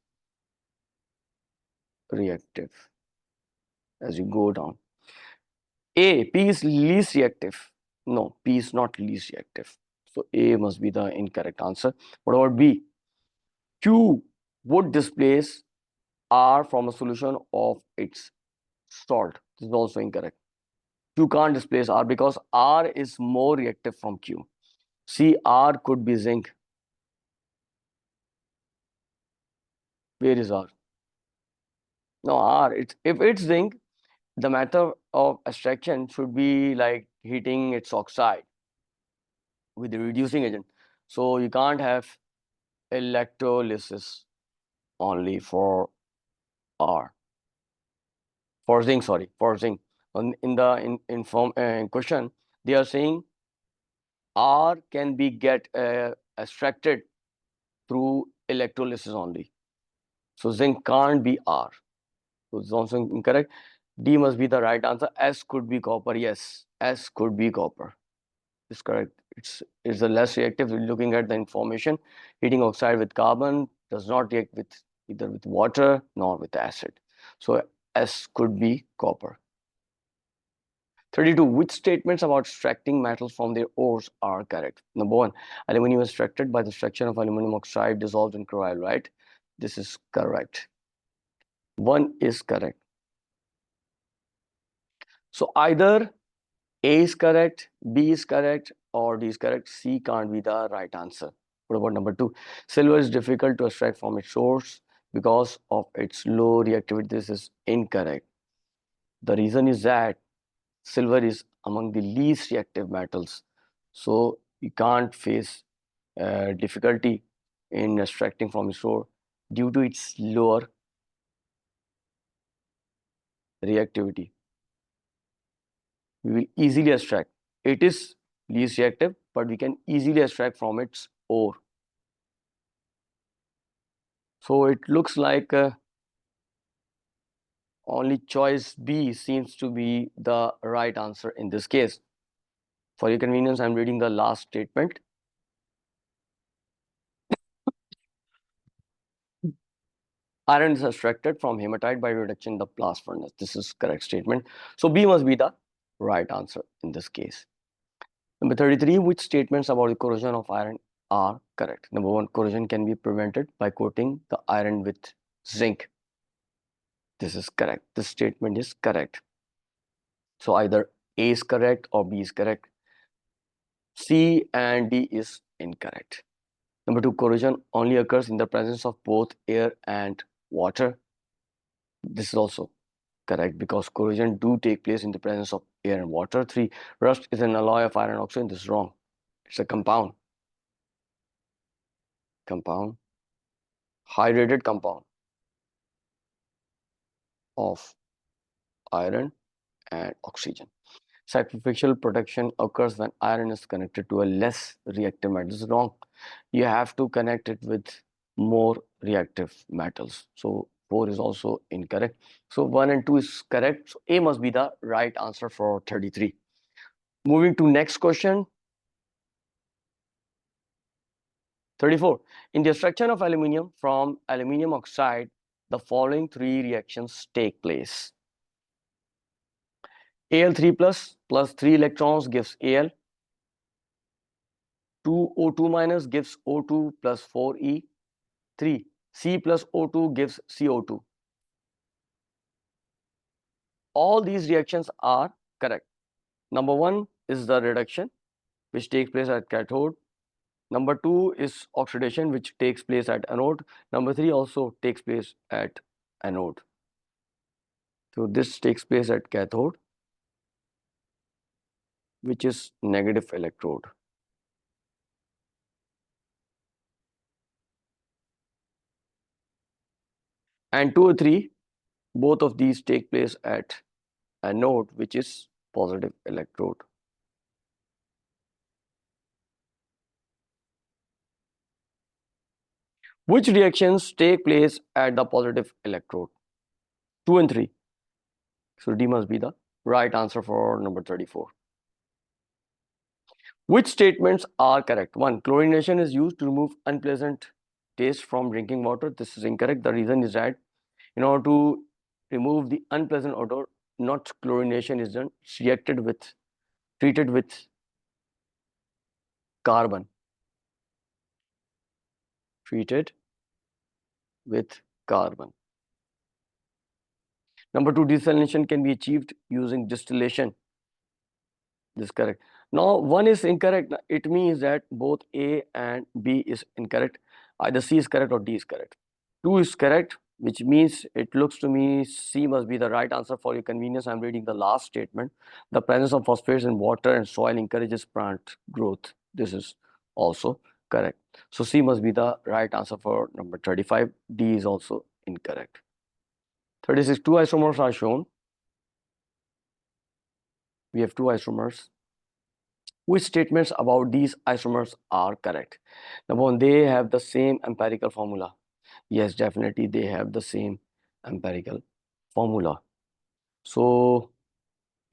reactive as you go down. P is least reactive. No, P is not least reactive. So A must be the incorrect answer. What about B? Q would displace R from a solution of its salt. This is also incorrect. Q can't displace R because R is more reactive from Q. See, R could be zinc. Where is R? No, R. If it's zinc, the method of extraction should be like heating its oxide with the reducing agent. So you can't have electrolysis only for R. For zinc, sorry, for zinc. In the question, they are saying R can be extracted through electrolysis only. So zinc can't be R. So it's also incorrect. D must be the right answer. S could be copper. Yes, S could be copper. It's correct. It's the less reactive. Looking at the information, heating oxide with carbon does not react with either with water nor with acid. So S could be copper. 32. Which statements about extracting metals from their ores are correct? Number 1, aluminum is extracted by the extraction of aluminum oxide dissolved in chloride, right? This is correct. 1 is correct. So either A is correct, B is correct, or D is correct. C can't be the right answer. What about number 2? Silver is difficult to extract from its source because of its low reactivity. This is incorrect. The reason is that silver is among the least reactive metals. So you can't face difficulty in extracting from its ore due to its lower reactivity. We will easily extract. It is least reactive, but we can easily extract from its ore. So it looks like only choice B seems to be the right answer in this case. For your convenience, I'm reading the last statement. Iron is extracted from hematite by reduction in the blast furnace. This is correct statement. So B must be the right answer in this case. Number 33, which statements about the corrosion of iron are correct. Number one, corrosion can be prevented by coating the iron with zinc. This is correct. This statement is correct. So either A is correct or B is correct. C and D is incorrect. Number two, corrosion only occurs in the presence of both air and water. This is also correct because corrosion do take place in the presence of air and water. Three, rust is an alloy of iron and oxygen. This is wrong. It's a compound. Hydrated compound of iron and oxygen. Sacrificial protection occurs when iron is connected to a less reactive metal. This is wrong. You have to connect it with more reactive metals. So 4 is also incorrect. So 1 and 2 is correct. So A must be the right answer for 33. Moving to next question. 34. In the extraction of aluminium from aluminium oxide, the following three reactions take place. Al3 plus 3 electrons gives Al. 2O2 minus gives O2 plus 4E. 3. C plus O2 gives CO2. All these reactions are correct. Number 1 is the reduction, which takes place at cathode. Number 2 is oxidation, which takes place at anode. Number 3 also takes place at anode. So this takes place at cathode, which is negative electrode. And 2 or 3, both of these take place at anode, which is positive electrode. Which reactions take place at the positive electrode? 2 and 3. So D must be the right answer for number 34. Which statements are correct? 1. Chlorination is used to remove unpleasant taste from drinking water. This is incorrect. The reason is that in order to remove the unpleasant odor, not chlorination is done, it's treated with carbon. Treated with carbon. Number 2, desalination can be achieved using distillation. This is correct. Now 1 is incorrect. It means that both A and B is incorrect. Either C is correct or D is correct. 2 is correct, which means it looks to me C must be the right answer. For your convenience, I'm reading the last statement. The presence of phosphates in water and soil encourages plant growth. This is also correct. So C must be the right answer for number 35. D is also incorrect. 36, two isomers are shown. We have two isomers. Which statements about these isomers are correct? Number 1, they have the same empirical formula. Yes, definitely they have the same empirical formula. So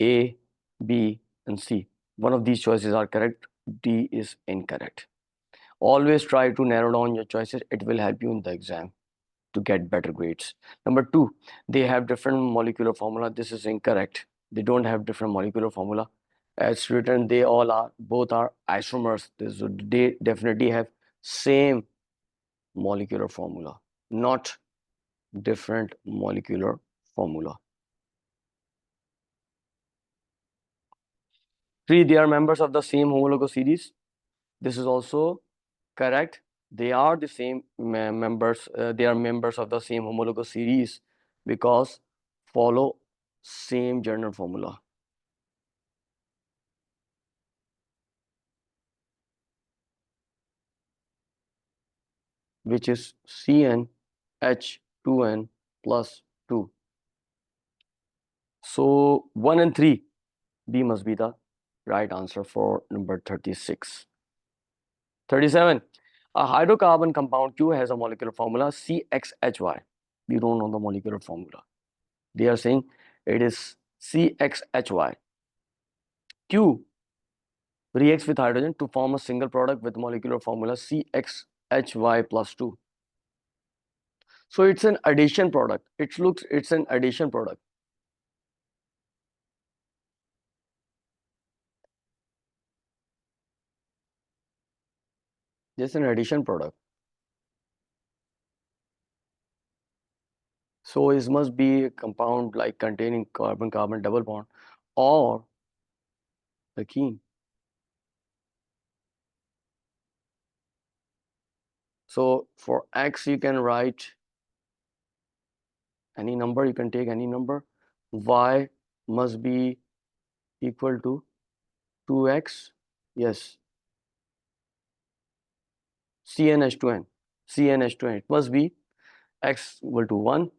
A, B, and C. One of these choices are correct. D is incorrect. Always try to narrow down your choices. It will help you in the exam to get better grades. Number 2, they have different molecular formula. This is incorrect. They don't have different molecular formula. As written, they all are, both are isomers. They definitely have same molecular formula, not different molecular formula. 3, they are members of the same homologous series. This is also correct. They are the same members. They are members of the same homologous series because follow same general formula. Which is CnH2n plus 2. So 1 and 3, B must be the right answer for number 36. 37, a hydrocarbon compound Q has a molecular formula CXHY. We don't know the molecular formula. They are saying it is CXHY. Q reacts with hydrogen to form a single product with molecular formula CXHY plus 2. So it's an addition product. It's an addition product. Just an addition product. So it must be a compound like containing carbon-carbon double bond or alkene. So for X, you can write any number, you can take any number. Y must be equal to 2X. Yes. CnH2n. CnH2n. It must be X equal to 1.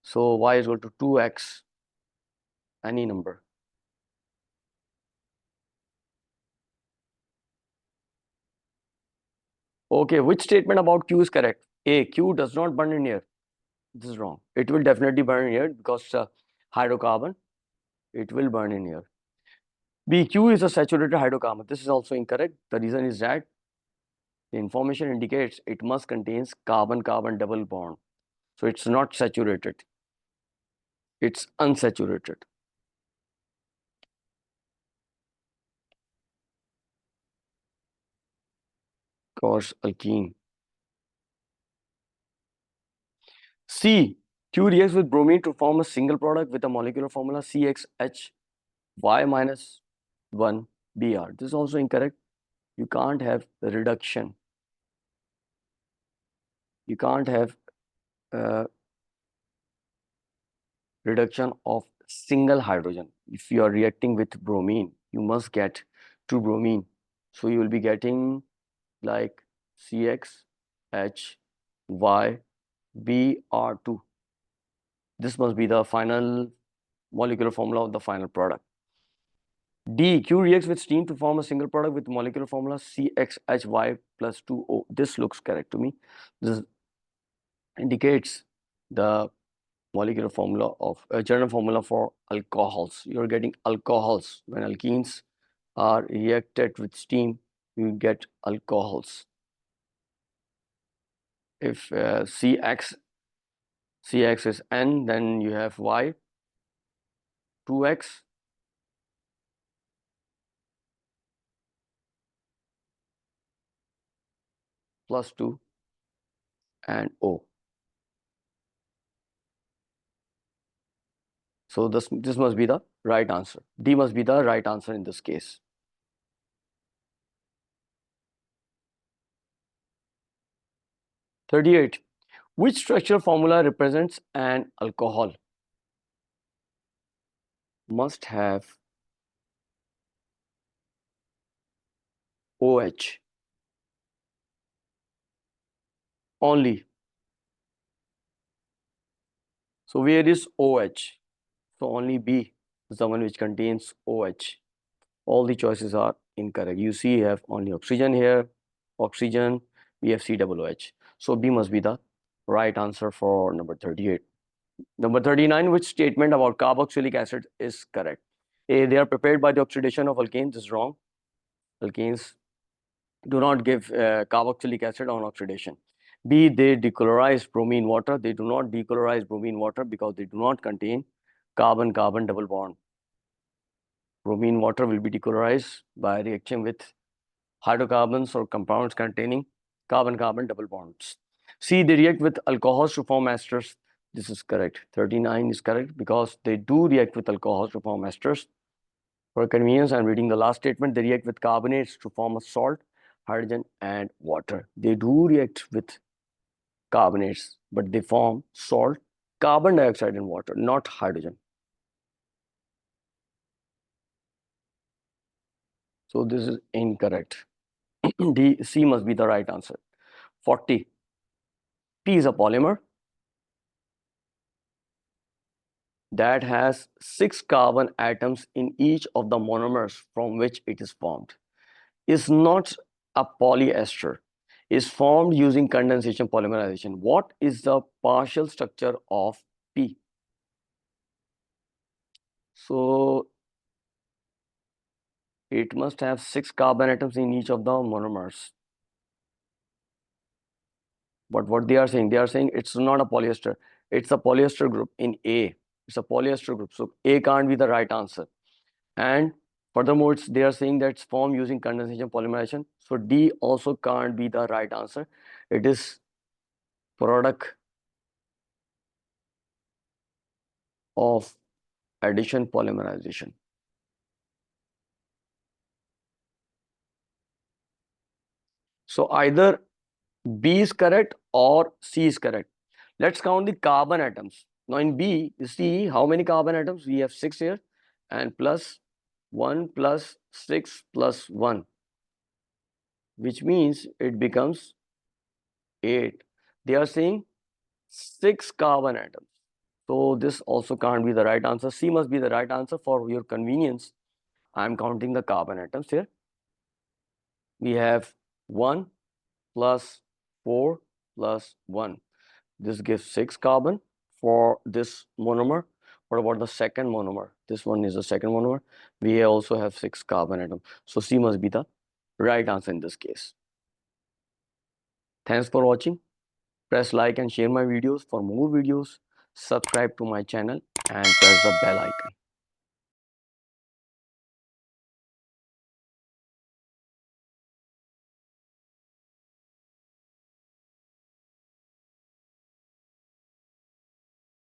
So Y is equal to 2X. Any number. Okay, which statement about Q is correct? A, Q does not burn in air. This is wrong. It will definitely burn in air because hydrocarbon, it will burn in air. B, Q is a saturated hydrocarbon. This is also incorrect. The reason is that the information indicates it must contains carbon-carbon double bond. So it's not saturated. It's unsaturated. Course alkene. C, Q reacts with bromine to form a single product with a molecular formula CXHY minus 1 Br. This is also incorrect. You can't have reduction. You can't have reduction of single hydrogen. If you are reacting with bromine, you must get two bromine. So you will be getting like CXHYBr2. This must be the final molecular formula of the final product. D, Q reacts with steam to form a single product with molecular formula CXHY plus 2O. This looks correct to me. This indicates the molecular formula of a general formula for alcohols. You're getting alcohols. When alkenes are reacted with steam, you get alcohols. If CX is N, then you have Y, 2X plus 2 and O. So this must be the right answer. D must be the right answer in this case. 38. Which structural formula represents an alcohol? Must have OH only. So where is OH? So only B is the one which contains OH. All the choices are incorrect. You see, you have only oxygen here, oxygen, we have COOH. So B must be the right answer for number 38. Number 39, which statement about carboxylic acid is correct? A, they are prepared by the oxidation of alkanes. This is wrong. Alkanes do not give carboxylic acid on oxidation. B, they decolorize bromine water. They do not decolorize bromine water because they do not contain carbon-carbon double bond. Bromine water will be decolorized by reaction with hydrocarbons or compounds containing carbon-carbon double bonds. C, they react with alcohols to form esters. This is correct. 39 is correct because they do react with alcohols to form esters. For convenience, I'm reading the last statement. They react with carbonates to form a salt, hydrogen, and water. They do react with carbonates, but they form salt, carbon dioxide, and water, not hydrogen. So this is incorrect. D, C must be the right answer. 40. P is a polymer that has 6 carbon atoms in each of the monomers from which it is formed. Is not a polyester. Is formed using condensation polymerization. What is the partial structure of P? So it must have 6 carbon atoms in each of the monomers. But what they are saying it's not a polyester. It's a polyester group in A. It's a polyester group. So A can't be the right answer. And Furthermore, they are saying that it's formed using condensation polymerization. So D also can't be the right answer. It is product of addition polymerization. So either B is correct or C is correct. Let's count the carbon atoms. Now in B, you see how many carbon atoms? We have 6 here, and plus 1 plus 6 plus 1, which means it becomes 8. They are saying 6 carbon atoms. So this also can't be the right answer. C must be the right answer. For your convenience, I am counting the carbon atoms here. We have 1 plus 4 plus 1. This gives 6 carbon for this monomer. What about the second monomer? This one is the second monomer. We also have 6 carbon atoms. So C must be the right answer in this case. Thanks for watching. Press like and share my videos. For more videos, subscribe to my channel and press the bell icon.